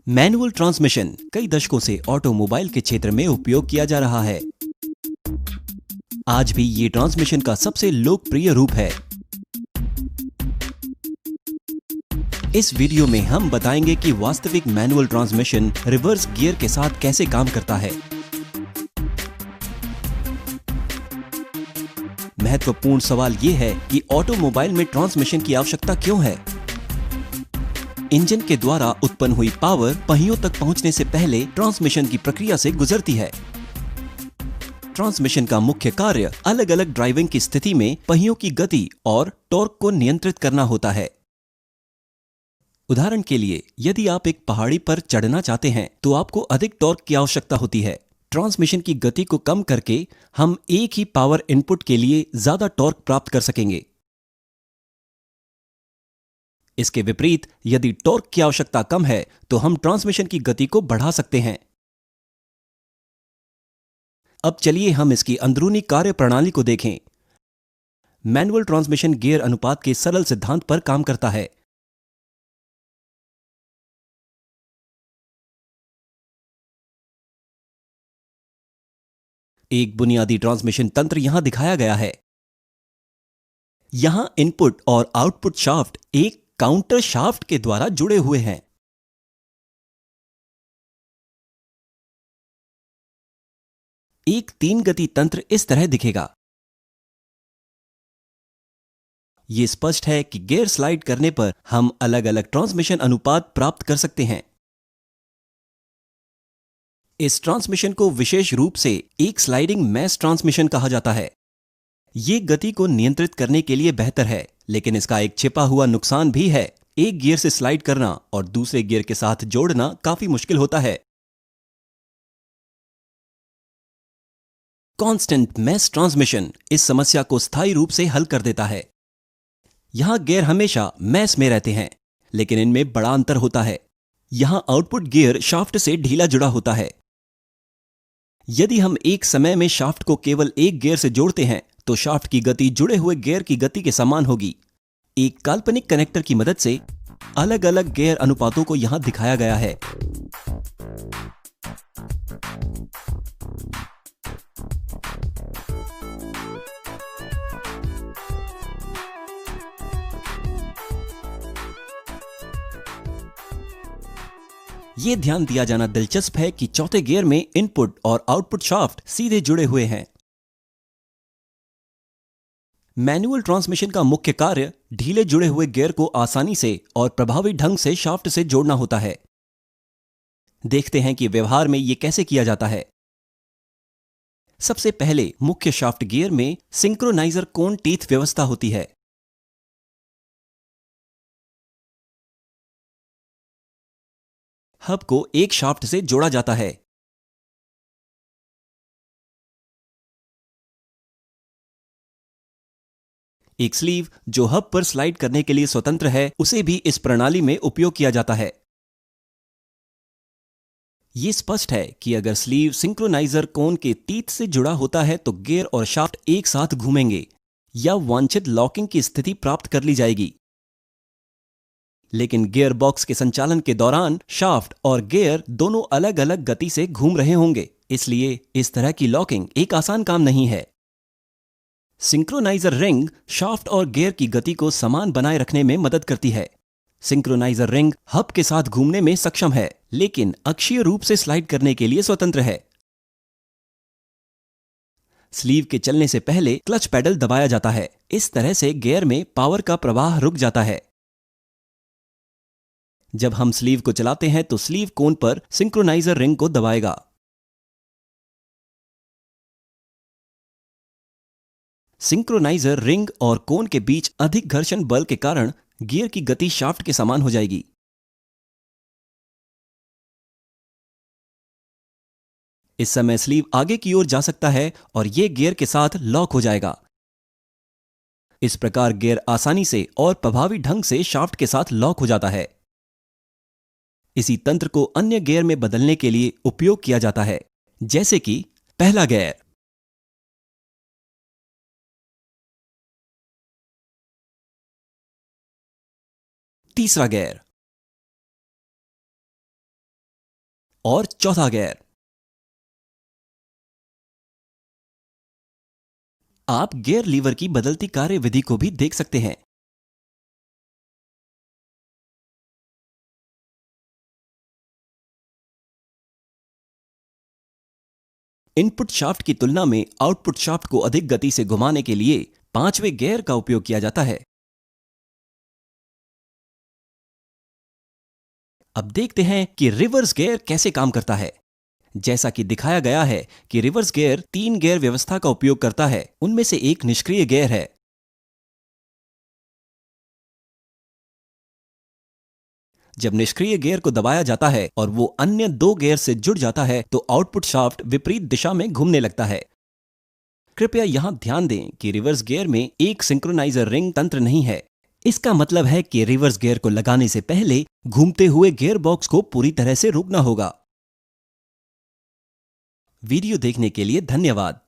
Manual transmission कई दशकों से ऑटोमोबाइल के क्षेत्र में उपयोग किया जा रहा है। आज भी ये ट्रांसमिशन का सबसे लोकप्रिय रूप है। इस वीडियो में हम बताएंगे कि वास्तविक मैनुअल ट्रांसमिशन रिवर्स गियर के साथ कैसे काम करता है। महत्वपूर्ण सवाल ये है कि ऑटोमोबाइल में ट्रांसमिशन की आवश्यकता क्यों है। इंजन के द्वारा उत्पन्न हुई पावर पहियों तक पहुंचने से पहले ट्रांसमिशन की प्रक्रिया से गुजरती है। ट्रांसमिशन का मुख्य कार्य अलग अलग ड्राइविंग की स्थिति में पहियों की गति और टॉर्क को नियंत्रित करना होता है। उदाहरण के लिए, यदि आप एक पहाड़ी पर चढ़ना चाहते हैं तो आपको अधिक टॉर्क की आवश्यकता होती है। ट्रांसमिशन की गति को कम करके हम एक ही पावर इनपुट के लिए ज्यादा टॉर्क प्राप्त कर सकेंगे। इसके विपरीत, यदि टॉर्क की आवश्यकता कम है तो हम ट्रांसमिशन की गति को बढ़ा सकते हैं। अब चलिए हम इसकी अंदरूनी कार्य प्रणाली को देखें। मैनुअल ट्रांसमिशन गियर अनुपात के सरल सिद्धांत पर काम करता है। एक बुनियादी ट्रांसमिशन तंत्र यहां दिखाया गया है। यहां इनपुट और आउटपुट शाफ्ट एक काउंटर शाफ्ट के द्वारा जुड़े हुए हैं। एक 3 गति तंत्र इस तरह दिखेगा। यह स्पष्ट है कि गियर स्लाइड करने पर हम अलग अलग ट्रांसमिशन अनुपात प्राप्त कर सकते हैं। इस ट्रांसमिशन को विशेष रूप से एक स्लाइडिंग मैश ट्रांसमिशन कहा जाता है। यह गति को नियंत्रित करने के लिए बेहतर है, लेकिन इसका एक छिपा हुआ नुकसान भी है। एक गियर से स्लाइड करना और दूसरे गियर के साथ जोड़ना काफी मुश्किल होता है। कांस्टेंट मैश ट्रांसमिशन इस समस्या को स्थायी रूप से हल कर देता है। यहां गियर हमेशा मैश में रहते हैं, लेकिन इनमें बड़ा अंतर होता है। यहां आउटपुट गियर शाफ्ट से ढीला जुड़ा होता है। यदि हम एक समय में शाफ्ट को केवल एक गियर से जोड़ते हैं तो शाफ्ट की गति जुड़े हुए गियर की गति के समान होगी। एक काल्पनिक कनेक्टर की मदद से अलग अलग गियर अनुपातों को यहां दिखाया गया है। यह ध्यान दिया जाना दिलचस्प है कि चौथे गियर में इनपुट और आउटपुट शाफ्ट सीधे जुड़े हुए हैं। मैनुअल ट्रांसमिशन का मुख्य कार्य ढीले जुड़े हुए गियर को आसानी से और प्रभावी ढंग से शाफ्ट से जोड़ना होता है। देखते हैं कि व्यवहार में यह कैसे किया जाता है। सबसे पहले मुख्य शाफ्ट गियर में सिंक्रोनाइजर कोन टीथ व्यवस्था होती है। हब को एक शाफ्ट से जोड़ा जाता है। एक स्लीव जो हब पर स्लाइड करने के लिए स्वतंत्र है, उसे भी इस प्रणाली में उपयोग किया जाता है। यह स्पष्ट है कि अगर स्लीव सिंक्रोनाइजर कोन के टीथ से जुड़ा होता है तो गियर और शाफ्ट एक साथ घूमेंगे या वांछित लॉकिंग की स्थिति प्राप्त कर ली जाएगी। लेकिन गियर बॉक्स के संचालन के दौरान शाफ्ट और गियर दोनों अलग अलग गति से घूम रहे होंगे, इसलिए इस तरह की लॉकिंग एक आसान काम नहीं है। सिंक्रोनाइजर रिंग शाफ्ट और गियर की गति को समान बनाए रखने में मदद करती है। सिंक्रोनाइजर रिंग हब के साथ घूमने में सक्षम है, लेकिन अक्षीय रूप से स्लाइड करने के लिए स्वतंत्र है। स्लीव के चलने से पहले क्लच पैडल दबाया जाता है। इस तरह से गियर में पावर का प्रवाह रुक जाता है। जब हम स्लीव को चलाते हैं तो स्लीव कोन पर सिंक्रोनाइजर रिंग को दबाएगा। सिंक्रोनाइजर रिंग और कोन के बीच अधिक घर्षण बल के कारण गियर की गति शाफ्ट के समान हो जाएगी। इस समय स्लीव आगे की ओर जा सकता है और यह गियर के साथ लॉक हो जाएगा। इस प्रकार गियर आसानी से और प्रभावी ढंग से शाफ्ट के साथ लॉक हो जाता है। इसी तंत्र को अन्य गियर में बदलने के लिए उपयोग किया जाता है, जैसे कि पहला गियर, तीसरा गियर, और चौथा गियर। आप गियर लीवर की बदलती कार्यविधि को भी देख सकते हैं। इनपुट शाफ्ट की तुलना में आउटपुट शाफ्ट को अधिक गति से घुमाने के लिए पांचवें गियर का उपयोग किया जाता है। अब देखते हैं कि रिवर्स गियर कैसे काम करता है। जैसा कि दिखाया गया है कि रिवर्स गियर 3 गियर व्यवस्था का उपयोग करता है। उनमें से एक निष्क्रिय गियर है। जब निष्क्रिय गियर को दबाया जाता है और वो अन्य 2 गियर से जुड़ जाता है तो आउटपुट शाफ्ट विपरीत दिशा में घूमने लगता है। कृपया यहां ध्यान दें कि रिवर्स गियर में एक सिंक्रोनाइजर रिंग तंत्र नहीं है। इसका मतलब है कि रिवर्स गियर को लगाने से पहले घूमते हुए गियर बॉक्स को पूरी तरह से रोकना होगा। वीडियो देखने के लिए धन्यवाद।